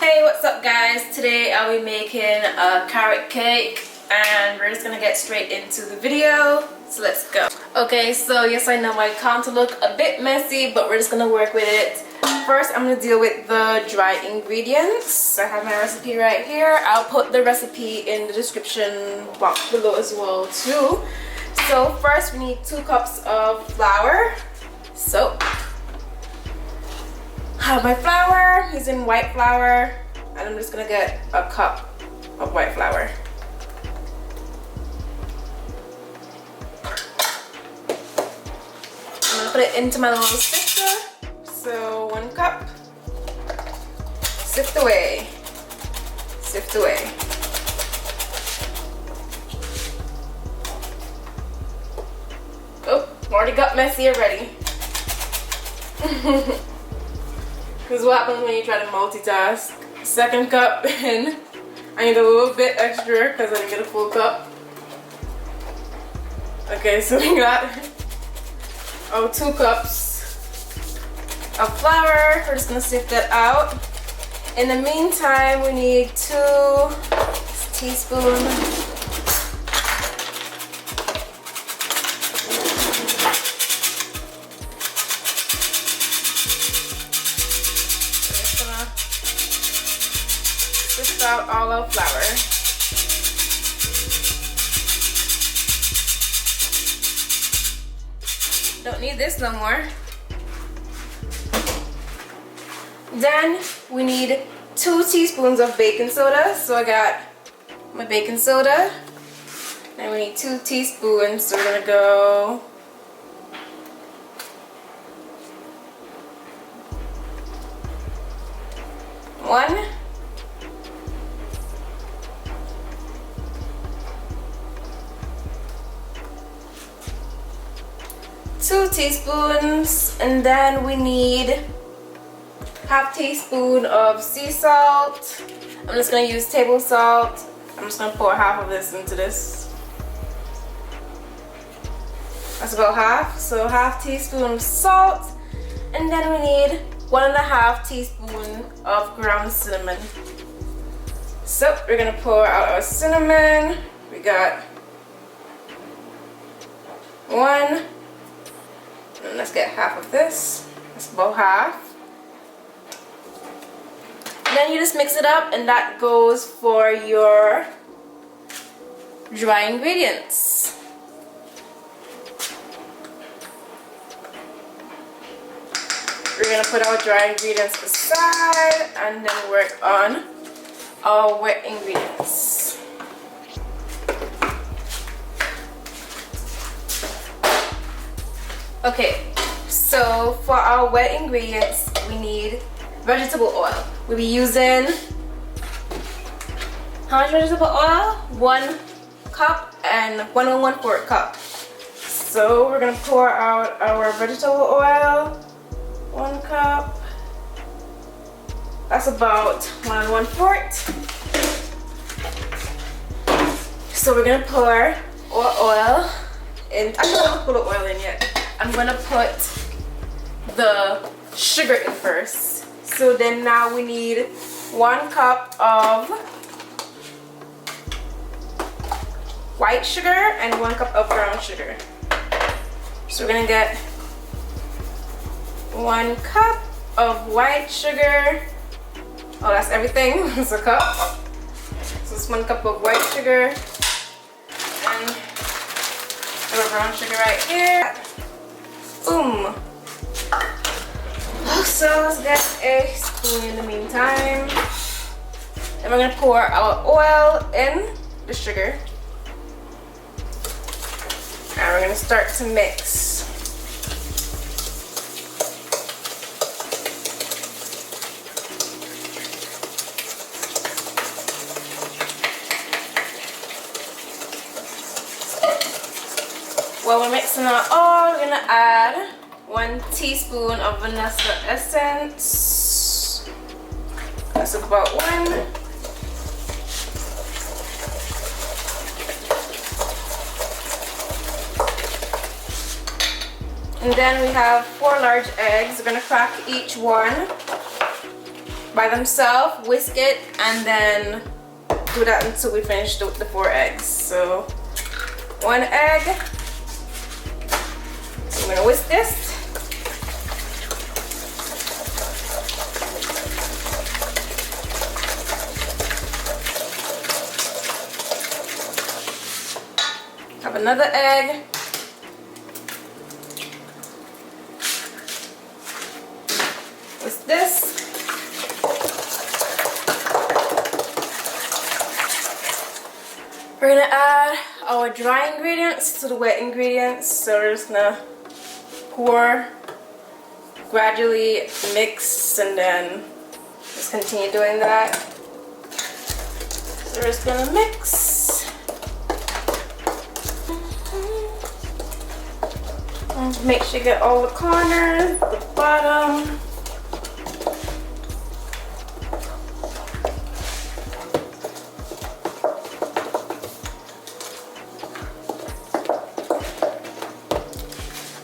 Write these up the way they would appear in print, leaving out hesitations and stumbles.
Hey, what's up guys? Today I'll be making a carrot cake and we're just gonna get straight into the video. So let's go. Okay, so yes, I know my counter look a bit messy, but we're just gonna work with it. First, I'm gonna deal with the dry ingredients. I have my recipe right here. I'll put the recipe in the description box below as well too. So first we need 2 cups of flour. So I have my flour, using white flour, and I'm just gonna get a cup of white flour. I'm gonna put it into my little sifter. So 1 cup. Sift away. Sift away. Oh, already got messy already. Because what happens when you try to multitask? 2nd cup in. I need a little bit extra because I didn't get a full cup. Okay, so we got 2 cups of flour. We're just gonna sift that out. In the meantime, we need 2 teaspoons out all our flour. Don't need this no more. Then we need 2 teaspoons of baking soda. So I got my baking soda. And we need 2 teaspoons. So we're gonna go 1, 2 teaspoons, and then we need 1/2 teaspoon of sea salt. I'm just gonna use table salt. I'm just gonna pour half of this into this. That's about half, so 1/2 teaspoon of salt, and then we need 1.5 teaspoon of ground cinnamon. So we're gonna pour out our cinnamon. We got 1. And let's get half of this. That's about half. And then you just mix it up, and that goes for your dry ingredients. We're gonna put our dry ingredients aside and then work on our wet ingredients. Okay, so for our wet ingredients, we need vegetable oil. We'll be using, how much vegetable oil? 1 cup and 1 1/4 cup. So we're gonna pour out our vegetable oil. 1 cup. That's about 1 1/4. So we're gonna pour our oil in. Actually, I don't put the oil in yet. I'm gonna put the sugar in first. So then now we need 1 cup of white sugar and 1 cup of brown sugar. So we're gonna get 1 cup of white sugar. Oh, that's everything. It's a cup. So it's 1 cup of white sugar and brown sugar right here. Boom. So let's get a spoon in the meantime. And we're gonna pour our oil in the sugar. And we're gonna start to mix. While we're mixing our oil, we're gonna add 1 teaspoon of vanilla essence. That's about 1. And then we have 4 large eggs. We're gonna crack each one. by themselves, whisk it, and then do that until we finish the 4 eggs. So 1 egg. So I'm gonna whisk this. Have another egg. Whisk this. We're gonna add our dry ingredients to the wet ingredients. So we're just gonna pour, gradually mix, and then just continue doing that. So we're just gonna mix. And make sure you get all the corners, the bottom.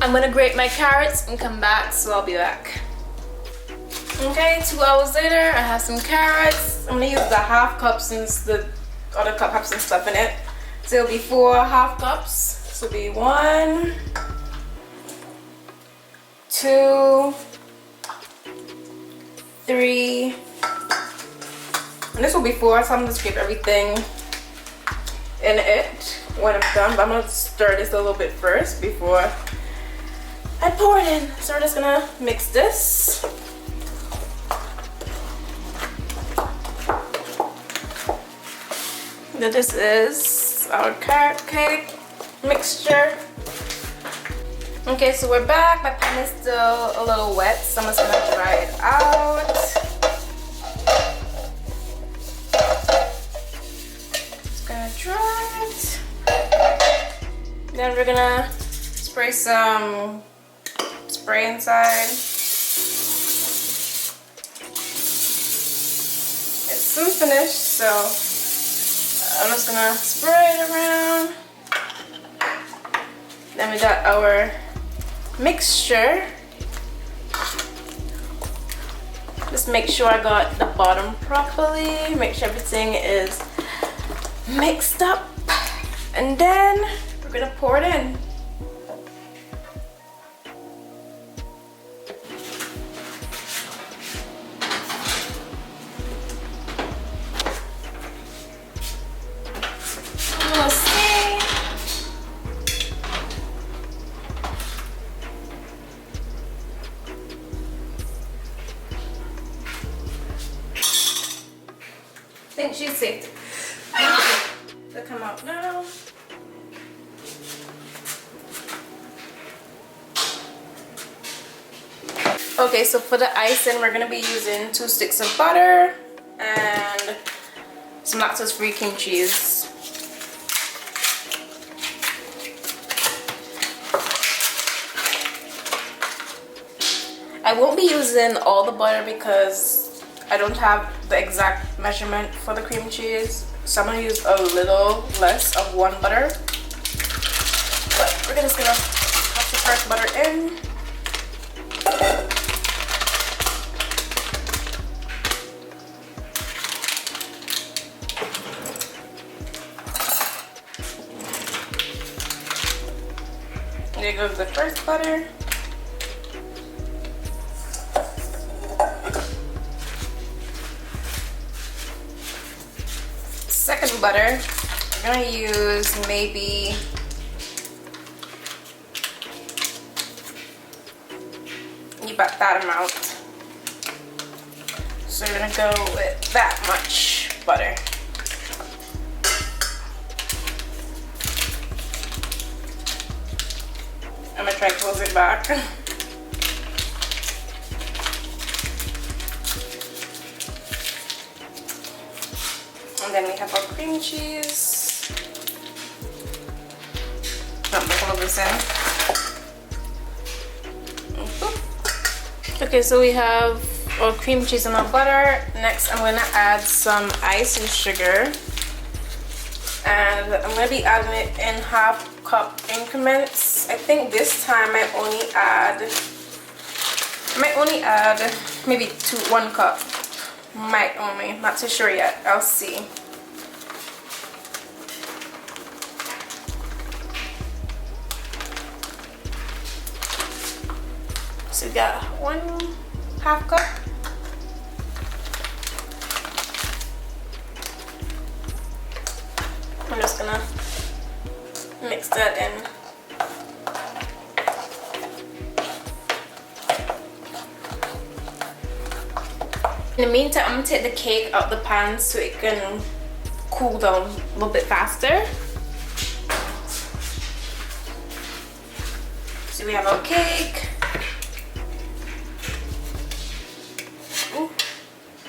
I'm gonna grate my carrots and come back, so I'll be back. Okay, 2 hours later, I have some carrots. I'm gonna use the half cup since the other cup has some stuff in it. So it'll be 4 half cups. So it'll be 1, 2, 3, and this will be 4. So I'm gonna scrape everything in it when I'm done. But I'm gonna stir this a little bit first before I pour it in. So we're just gonna mix this. Now this is our carrot cake mixture. Okay, so we're back. My pan is still a little wet, so I'm just gonna dry it out. Just gonna dry it. Then we're gonna spray some spray inside. It's soon finished, so I'm just gonna spray it around. Then we got our mixture. Just make sure I got the bottom properly. Make sure everything is mixed up. And then we're gonna pour it in. We'll see. I think she's safe to come out now. Okay, so for the icing, we're gonna be using 2 sticks of butter and some lactose-free cream cheese. I won't be using all the butter because I don't have the exact measurement for the cream cheese, so I'm gonna use a little less of 1 butter. But we're just gonna toss the first butter in. There goes the first butter. Second butter, we're gonna use maybe about that amount. So we're gonna go with that much butter. I'm gonna try to close it back. And then we have our cream cheese. Not the whole of this in. Okay, so we have our cream cheese and our butter. Next, I'm gonna add some icing sugar. And I'm gonna be adding it in 1/2 cup increments. I think this time I only add maybe 1 cup. Might only, not too sure yet. I'll see. So we got 1/2 cup. I'm just gonna mix that in. In the meantime, I'm gonna take the cake out the pan so it can cool down a little bit faster. So we have our cake. Ooh.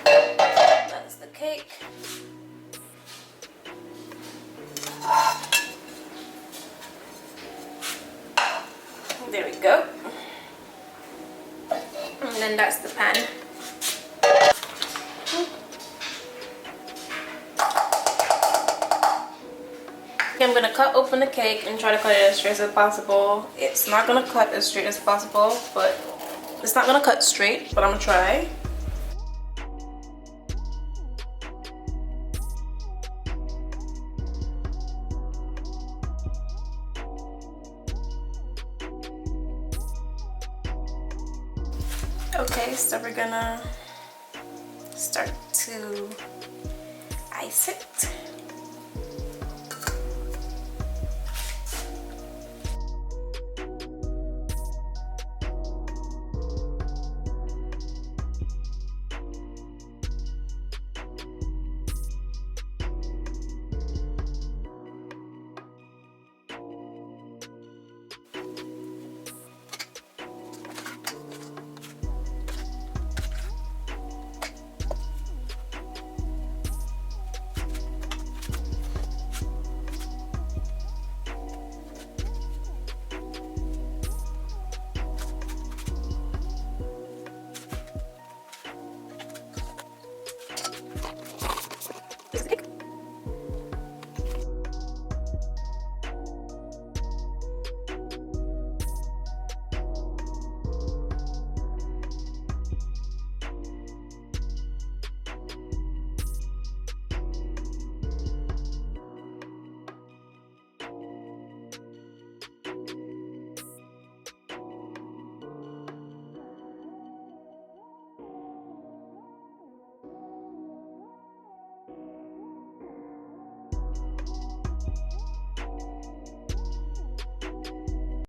That's the cake. There we go. And then that's the pan. I'm gonna cut open the cake and try to cut it as straight as possible. It's not gonna cut as straight as possible, but it's not gonna cut straight, but I'm gonna try. Okay, so we're gonna start to ice it.